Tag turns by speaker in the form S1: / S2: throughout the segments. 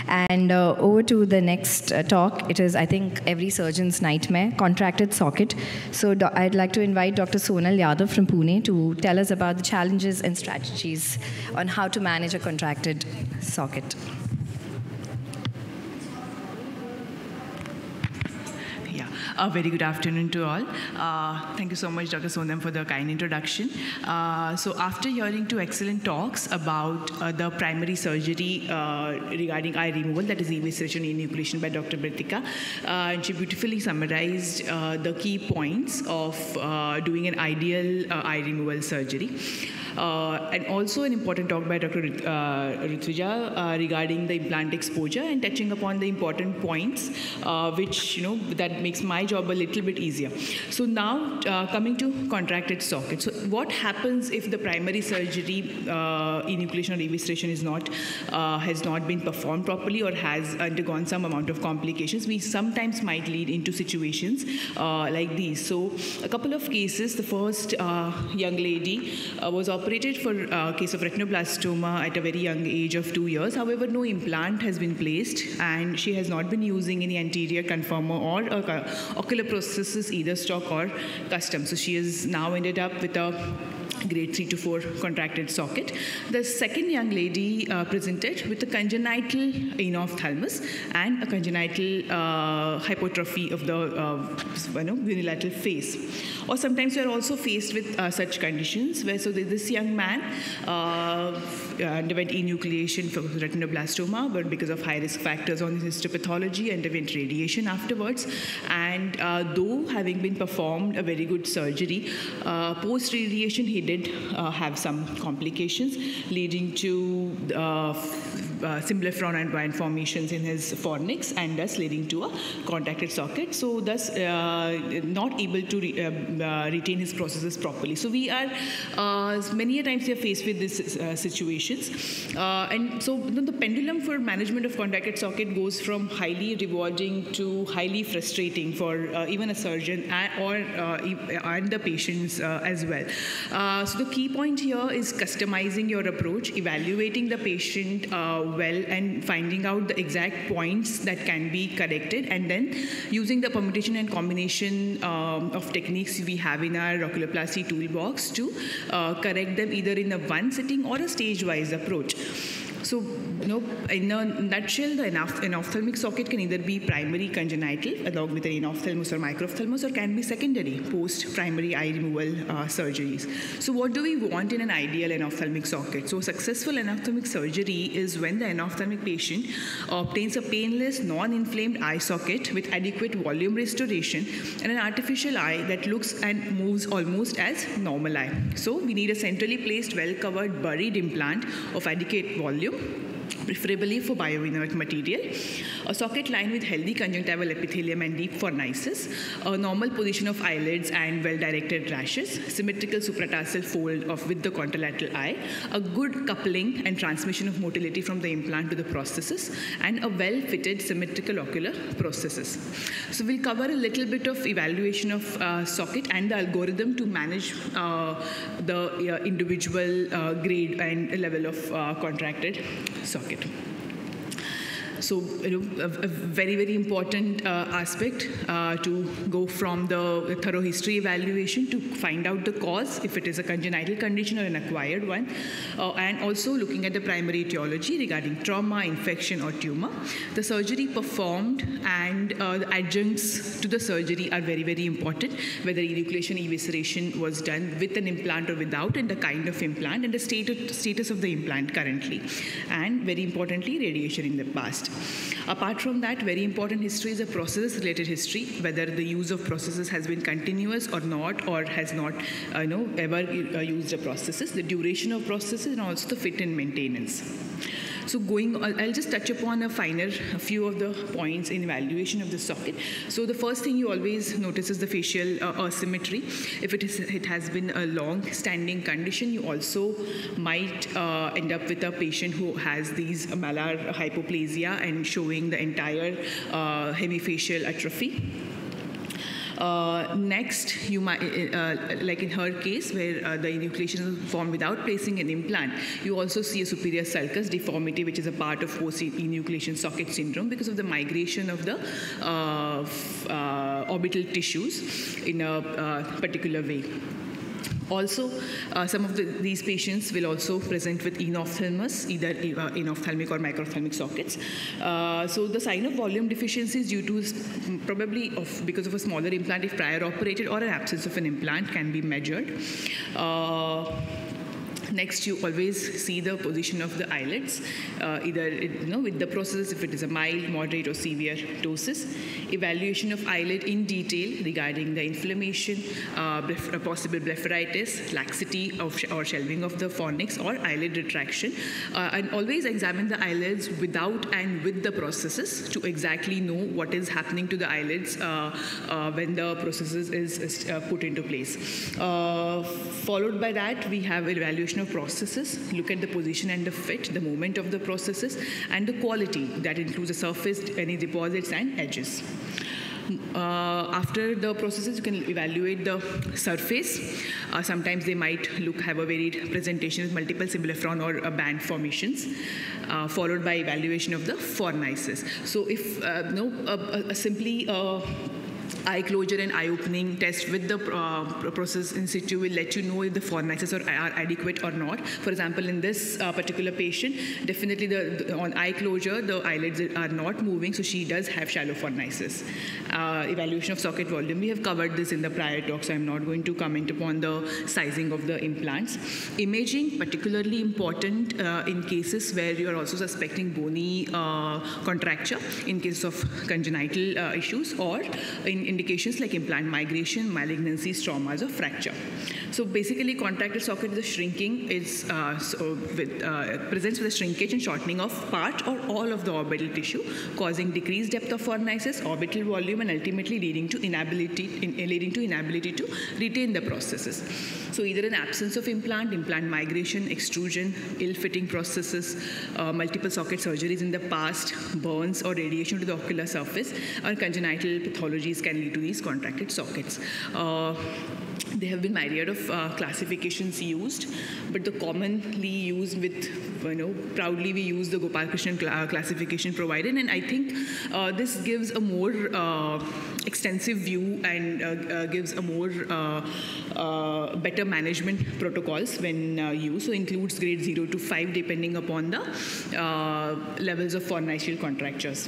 S1: And over to the next talk. It is, I think, every surgeon's nightmare, contracted socket. So I'd like to invite Dr. Sonal Yadav from Pune to tell us about the challenges and strategies on how to manage a contracted socket.
S2: A very good afternoon to all. Thank you so much, Dr. Sonal, for the kind introduction. So after hearing two excellent talks about the primary surgery regarding eye removal, that is evisceration and enucleation by Dr. Britika, she beautifully summarized the key points of doing an ideal eye removal surgery. And also an important talk by Dr. Ritwija regarding the implant exposure and touching upon the important points which, that makes my job a little bit easier. So now coming to contracted socket. So what happens if the primary surgery, enucleation or evisceration has not been performed properly or has undergone some amount of complications? We sometimes might lead into situations like these. So a couple of cases. The first young lady was operated for a case of retinoblastoma at a very young age of 2 years. However, no implant has been placed and she has not been using any anterior conformer or ocular prosthesis, either stock or custom. So she has now ended up with a grade 3 to 4 contracted socket. The second young lady presented with a congenital enophthalmos and a congenital hypertrophy of the unilateral face. Or sometimes we are also faced with such conditions where this young man underwent enucleation for retinoblastoma, but because of high risk factors on his histopathology, underwent radiation afterwards. And though having been performed a very good surgery, post-radiation he did have some complications leading to symblepharon and wine formations in his fornix and thus leading to a contracted socket. So thus not able to retain his processes properly. So we are many a times we are faced with these situations, and so the pendulum for management of contracted socket goes from highly rewarding to highly frustrating for even a surgeon and the patients as well. So the key point here is customizing your approach, evaluating the patient well and finding out the exact points that can be corrected, and then using the permutation and combination of techniques we have in our oculoplasty toolbox to correct them either in a one sitting or a stage-wise approach. So, in a nutshell, the enophthalmic socket can either be primary congenital along with an enophthalmos or microphthalmos, or can be secondary post-primary eye removal surgeries. So what do we want in an ideal enophthalmic socket? So successful enophthalmic surgery is when the enophthalmic patient obtains a painless, non-inflamed eye socket with adequate volume restoration and an artificial eye that looks and moves almost as normal eye. So we need a centrally placed, well-covered, buried implant of adequate volume, preferably for bioinert material, a socket lined with healthy conjunctival epithelium and deep fornices, a normal position of eyelids and well-directed lashes, symmetrical supratarsal fold with the contralateral eye, a good coupling and transmission of motility from the implant to the prosthesis, and a well-fitted symmetrical ocular prosthesis. So we'll cover a little bit of evaluation of socket and the algorithm to manage the individual grade and level of contracted socket. So, a very, very important aspect to go from the thorough history evaluation to find out the cause, if it is a congenital condition or an acquired one, and also looking at the primary etiology regarding trauma, infection, or tumor. The surgery performed and the adjuncts to the surgery are very, very important, whether enucleation, evisceration was done with an implant or without, and the kind of implant, and the status of the implant currently, and very importantly, radiation in the past. Apart from that, very important history is a process-related history, whether the use of processes has been continuous or not, or has not, ever used the processes, the duration of processes, and also the fit and maintenance. So I'll just touch upon a few of the points in evaluation of the socket. So the first thing you always notice is the facial asymmetry. If it has been a long-standing condition, you also might end up with a patient who has these malar hypoplasia and showing the entire hemifacial atrophy. Next, you might, like in her case, where the enucleation is formed without placing an implant, you also see a superior sulcus deformity, which is a part of post-enucleation socket syndrome because of the migration of the orbital tissues in a particular way. Also, some of these patients will also present with enophthalmos, either enophthalmic or microphthalmic sockets. So the sign of volume deficiency is due to probably because of a smaller implant if prior operated, or an absence of an implant can be measured. Next, you always see the position of the eyelids, either with the process, if it is a mild, moderate, or severe ptosis. Evaluation of eyelid in detail regarding the inflammation, possible blepharitis, laxity or shelving of the fornix, or eyelid retraction. And always examine the eyelids without and with the processes to exactly know what is happening to the eyelids when the processes is put into place. Followed by that, we have evaluation of processes, look at the position and the fit, the movement of the processes, and the quality that includes the surface, any deposits and edges. After the processes, you can evaluate the surface. Sometimes they might have a varied presentation with multiple symblepharon or band formations, followed by evaluation of the fornices. So if simply eye closure and eye opening test with the process in situ will let you know if the fornices are adequate or not. For example, in this particular patient, definitely on eye closure, the eyelids are not moving, so she does have shallow fornices. Evaluation of socket volume, we have covered this in the prior talk, so I'm not going to comment upon the sizing of the implants. Imaging, particularly important in cases where you are also suspecting bony contracture, in case of congenital issues, or in indications like implant migration, malignancies, traumas, or fracture. So basically, contractile socket is a shrinking, presents with a shrinkage and shortening of part or all of the orbital tissue, causing decreased depth of fornices, orbital volume, and ultimately leading to inability to retain the processes. So either an absence of implant migration, extrusion, ill-fitting processes, multiple socket surgeries in the past, burns or radiation to the ocular surface, or congenital pathologies can lead to these contracted sockets. There have been myriad of classifications used, but the commonly used proudly we use the Gopalakrishnan classification provided, and I think this gives a more extensive view and gives a more better management protocols when used. So includes grade 0 to 5 depending upon the levels of fornicial contractures.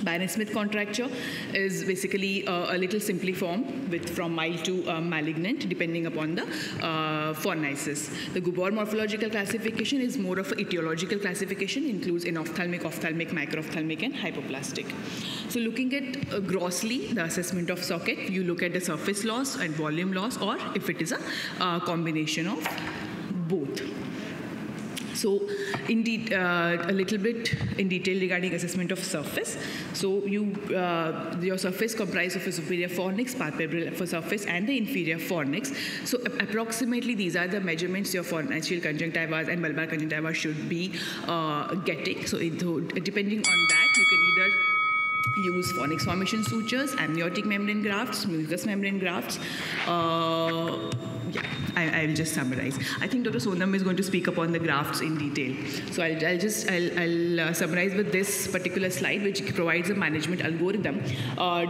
S2: Banner-Smith contracture is basically a little simpliform from mild to malignant depending upon the fornices. The Gubor morphological classification is more of an etiological classification, includes enophthalmic, ophthalmic, microphthalmic, and hypoplastic. So looking at grossly the assessment of socket, you look at the surface loss and volume loss, or if it is a combination of both. So, indeed, a little bit in detail regarding assessment of surface. So, your surface comprises of a superior fornix, palpebral surface, and the inferior fornix. So, approximately these are the measurements your fornicial conjunctiva and bulbar conjunctiva should be getting. So, depending on that, you can either use fornix formation sutures, amniotic membrane grafts, mucous membrane grafts. I'll just summarize. I think Dr. Sonam is going to speak upon the grafts in detail. So I'll summarize with this particular slide, which provides a management algorithm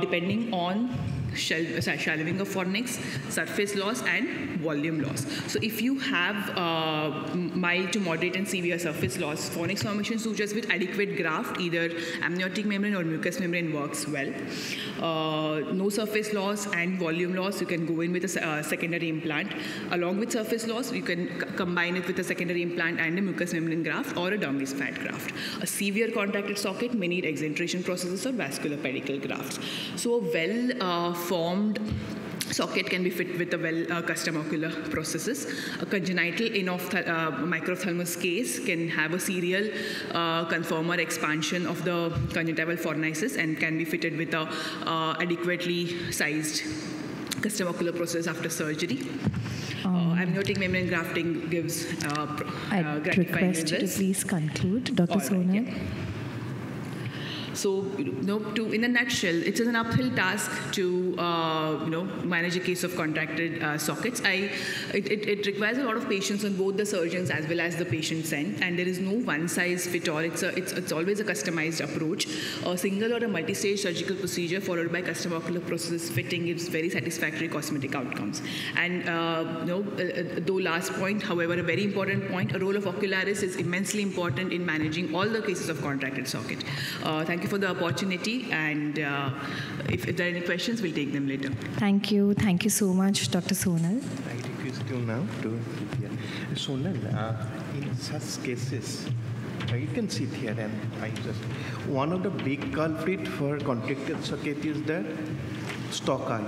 S2: depending on shallowing of fornix, surface loss, and volume loss. So if you have mild to moderate and severe surface loss, fornix formation sutures with adequate graft, either amniotic membrane or mucous membrane works well. No surface loss and volume loss, you can go in with a secondary implant. Along with surface loss, you can combine it with a secondary implant and a mucous membrane graft or a dermis fat graft. A severe contracted socket may need exentration processes or vascular pedicle grafts. So a well-formed socket can be fit with a custom ocular processes. A congenital microphthalmos case can have a serial conformer expansion of the conjunctival fornices and can be fitted with a adequately sized custom ocular process after surgery. Amniotic membrane grafting gives
S1: I'd request you to please conclude, Dr. Sonal.
S2: Yeah. So, in a nutshell, it is an uphill task to manage a case of contracted sockets. It requires a lot of patience on both the surgeons as well as the patient's end, and there is no one size fit all. It's always a customized approach. A single or a multi-stage surgical procedure followed by custom ocular processes fitting gives very satisfactory cosmetic outcomes. And though last point, however, a very important point, a role of ocularis is immensely important in managing all the cases of contracted socket. Thank you for the opportunity, and if there are any questions, we'll take them later.
S1: Thank you. Thank you so much, Dr. Sonal.
S3: I request you now to Sonal, in such cases, you can sit here and one of the big culprit for contracted socket is the stalk eye.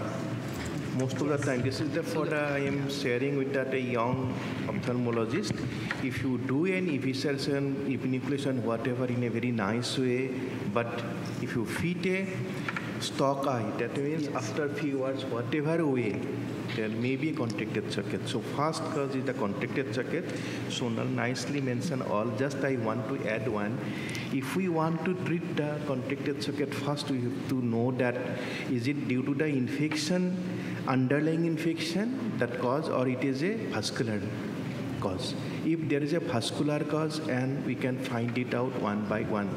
S3: Most of the time, this is what I am sharing with that a young ophthalmologist. If you do an epinucleation, whatever, in a very nice way, but if you fit a stalk eye, that means after a few hours, whatever way, there may be a contracted socket. So first cause is the contracted socket. Sonal nicely mentioned all. Just I want to add one. If we want to treat the contracted socket, first we have to know that is it due to the infection, underlying infection that cause, or it is a vascular cause. If there is a vascular cause, and we can find it out one by one.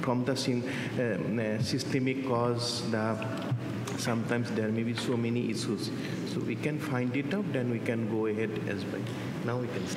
S3: From the systemic cause, sometimes there may be so many issues. So we can find it out, then we can go ahead as well. Now we can start.